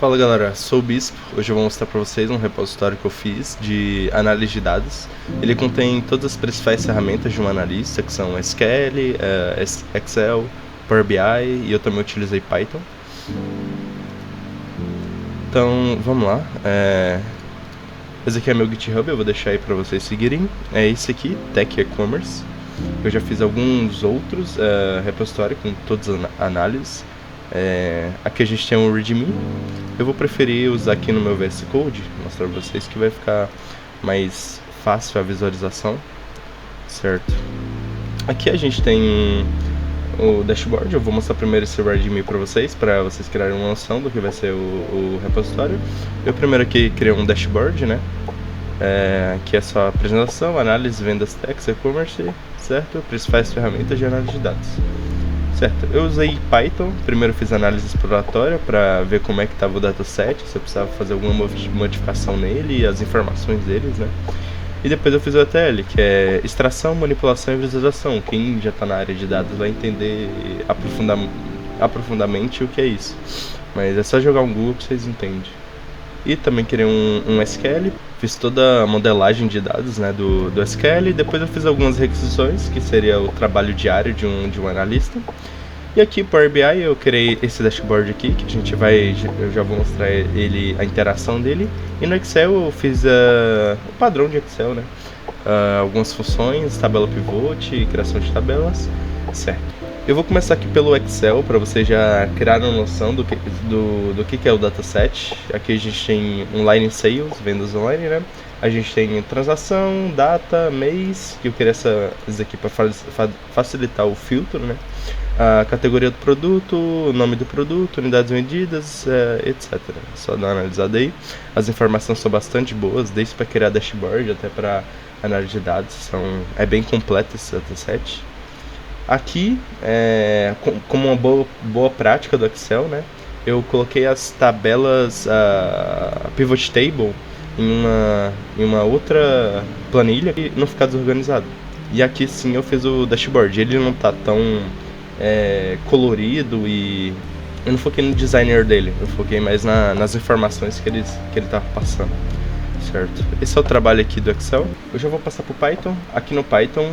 Fala galera, sou o Bispo. Hoje eu vou mostrar para vocês um repositório que eu fiz de análise de dados. Ele contém todas as principais ferramentas de um analista, que são SQL, Excel, Power BI, e eu também utilizei Python. Então vamos lá. Esse aqui é meu GitHub, eu vou deixar aí para vocês seguirem. É esse aqui, Tech E-Commerce. Eu já fiz alguns outros repositórios com todas as análises. Aqui a gente tem um README. Eu vou preferir usar aqui no meu VS Code, mostrar para vocês que vai ficar mais fácil a visualização, certo? Aqui a gente tem o dashboard. Eu vou mostrar primeiro esse README para vocês criarem uma noção do que vai ser o repositório. Eu primeiro aqui criei um dashboard, né? Que é só apresentação, análise, vendas, tax, e-commerce, certo? Principais ferramentas de análise de dados. Certo, eu usei Python. Primeiro fiz análise exploratória para ver como é que estava o dataset, se eu precisava fazer alguma modificação nele e as informações deles, né? E depois eu fiz o ETL, que é extração, manipulação e visualização. Quem já está na área de dados vai entender aprofundadamente o que é isso. Mas é só jogar um Google que vocês entendem. E também criei um SQL, fiz toda a modelagem de dados, né, do SQL. Depois eu fiz algumas requisições, que seria o trabalho diário de um analista. E aqui o Power BI eu criei esse dashboard aqui, que eu já vou mostrar a interação dele. E no Excel eu fiz o padrão de Excel, né, algumas funções, tabela pivot, criação de tabelas, certo. Eu vou começar aqui pelo Excel, para vocês já criarem uma noção do que é o dataset. Aqui a gente tem online sales, vendas online, né? A gente tem transação, data, mês, que eu queria isso aqui para facilitar o filtro, né? A categoria do produto, o nome do produto, unidades vendidas, etc. Só dar uma analisada aí. As informações são bastante boas, desde para criar dashboard até para análise de dados. É bem completo esse dataset. Aqui, como uma boa prática do Excel, né, eu coloquei as tabelas pivot table em uma outra planilha e não ficar desorganizado. E aqui sim eu fiz o dashboard. Ele não está tão colorido e eu não foquei no designer dele, eu foquei mais nas informações que ele estava passando. Certo. Esse é o trabalho aqui do Excel. Eu já vou passar para o Python. Aqui no Python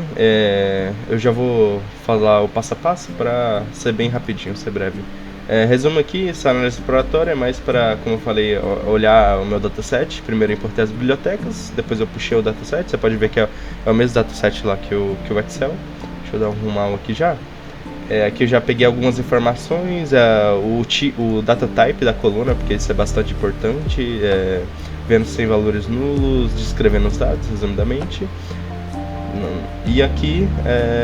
eu já vou falar o passo a passo para ser bem rapidinho, ser breve. Resumo aqui, essa análise exploratória é mais para, como eu falei, olhar o meu dataset. Primeiro eu importei as bibliotecas, depois eu puxei o dataset. Você pode ver que é o mesmo dataset lá que o Excel. Deixa eu dar um arrumar aqui já. Aqui eu já peguei algumas informações, o data type da coluna, porque isso é bastante importante, vendo sem valores nulos, descrevendo os dados resumidamente. E aqui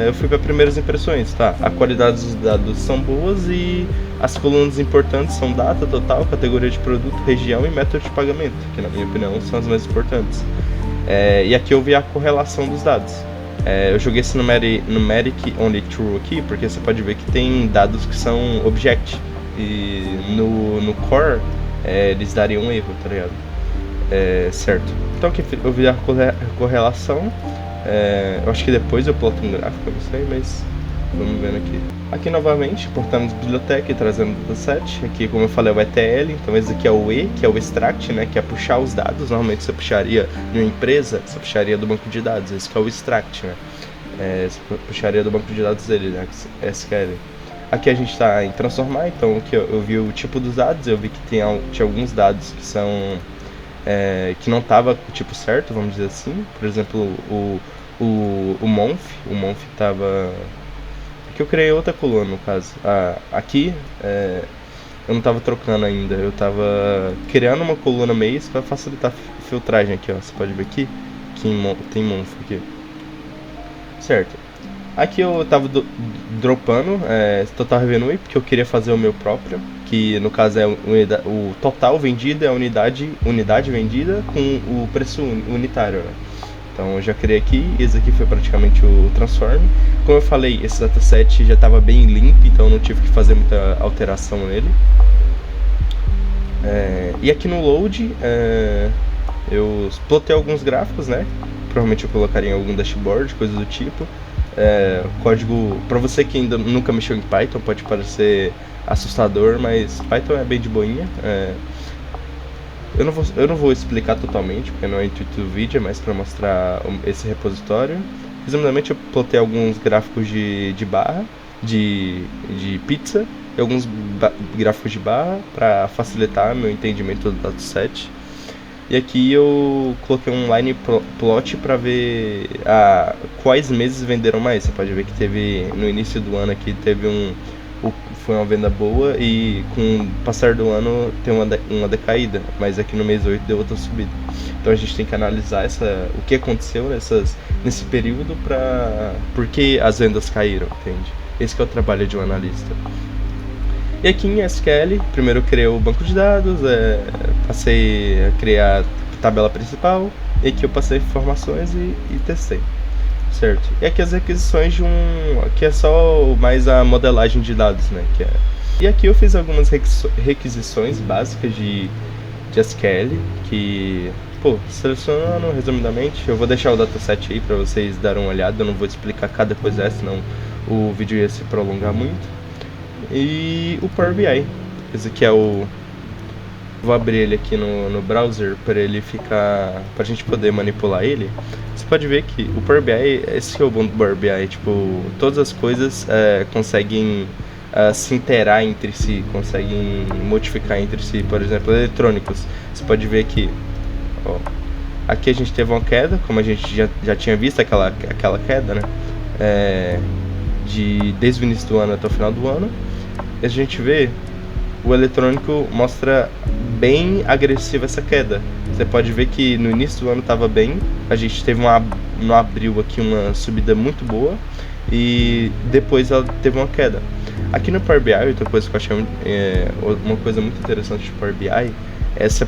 eu fui para primeiras impressões, tá? A qualidade dos dados são boas e as colunas importantes são data, total, categoria de produto, região e método de pagamento, que na minha opinião são as mais importantes. E aqui eu vi a correlação dos dados. Eu joguei esse numeric only true aqui, porque você pode ver que tem dados que são object, e no core eles dariam um erro, tá ligado? Certo. Então aqui eu vi a correlação. Eu acho que depois eu ploto um gráfico, eu não sei, mas vamos ver aqui. Aqui novamente, importamos biblioteca e trazendo o dataset. Aqui, como eu falei, é o ETL, então esse aqui é o E, que é o extract, né, que é puxar os dados. Normalmente você puxaria de uma empresa, você puxaria do banco de dados. Esse que é o extract, né, você puxaria do banco de dados dele, né, SQL. Aqui a gente está em transformar, então aqui eu vi o tipo dos dados, eu vi que tinha alguns dados que são que não estava com o tipo certo, vamos dizer assim. Por exemplo, o month estava... Aqui eu criei outra coluna, no caso. Aqui eu não estava trocando ainda, eu estava criando uma coluna mês para facilitar a filtragem aqui, ó. Você pode ver aqui que tem month aqui. Certo. Aqui eu estava dropando total revenue, porque eu queria fazer o meu próprio, que no caso é o total vendido é a unidade vendida com o preço unitário, né? Então eu já criei aqui, esse aqui foi praticamente o transform. Como eu falei, esse dataset já estava bem limpo, então eu não tive que fazer muita alteração nele. E aqui no load eu plotei alguns gráficos, né? Provavelmente eu colocaria em algum dashboard, coisa do tipo. Código, para você que ainda nunca mexeu em Python, pode parecer assustador, mas Python é bem de boinha. eu não vou explicar totalmente, porque não é o intuito do vídeo, é mais para mostrar esse repositório. Resumidamente, eu plotei alguns gráficos de barra, de pizza, e alguns gráficos de barra para facilitar meu entendimento do dataset. E aqui eu coloquei um line plot para ver quais meses venderam mais. Você pode ver que teve no início do ano aqui foi uma venda boa, e com o passar do ano tem uma decaída, mas aqui no mês 8 deu outra subida. Então a gente tem que analisar o que aconteceu nesse período, por que as vendas caíram, entende? Esse que é o trabalho de um analista. E aqui em SQL, primeiro eu criei o banco de dados, passei a criar a tabela principal, e aqui eu passei informações e testei. Certo. E aqui as requisições aqui é só mais a modelagem de dados, né? E aqui eu fiz algumas requisições básicas de SQL, que, selecionando resumidamente, eu vou deixar o dataset aí para vocês darem uma olhada, eu não vou explicar cada coisa, senão o vídeo ia se prolongar muito. E o Power BI, esse aqui é vou abrir ele aqui no browser para ele ficar, pra gente poder manipular ele. Você pode ver que o Power BI, esse é o bom do Power BI, tipo, todas as coisas conseguem se interar entre si, conseguem modificar entre si. Por exemplo, eletrônicos, você pode ver que, ó, aqui a gente teve uma queda, como a gente já tinha visto aquela queda, né, desde o início do ano até o final do ano. E a gente vê, o eletrônico mostra bem agressiva essa queda. Você pode ver que no início do ano estava bem, a gente teve no abril aqui uma subida muito boa, e depois ela teve uma queda. Aqui no Power BI, outra coisa que eu achei uma coisa muito interessante do Power BI é essa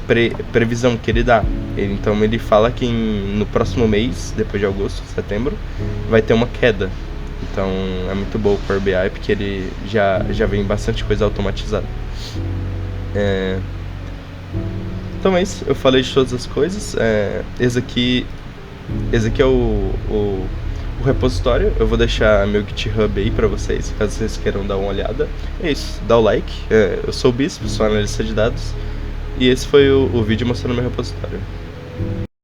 previsão que ele dá. Então ele fala que no próximo mês, depois de agosto, setembro, vai ter uma queda. Então é muito bom o Power BI, porque ele já vem bastante coisa automatizada. Então é isso, eu falei de todas as coisas. Esse aqui é o repositório. Eu vou deixar meu GitHub aí pra vocês, caso vocês queiram dar uma olhada. É isso, dá o like. Eu sou o Bispo, sou analista de dados, e esse foi o vídeo mostrando meu repositório.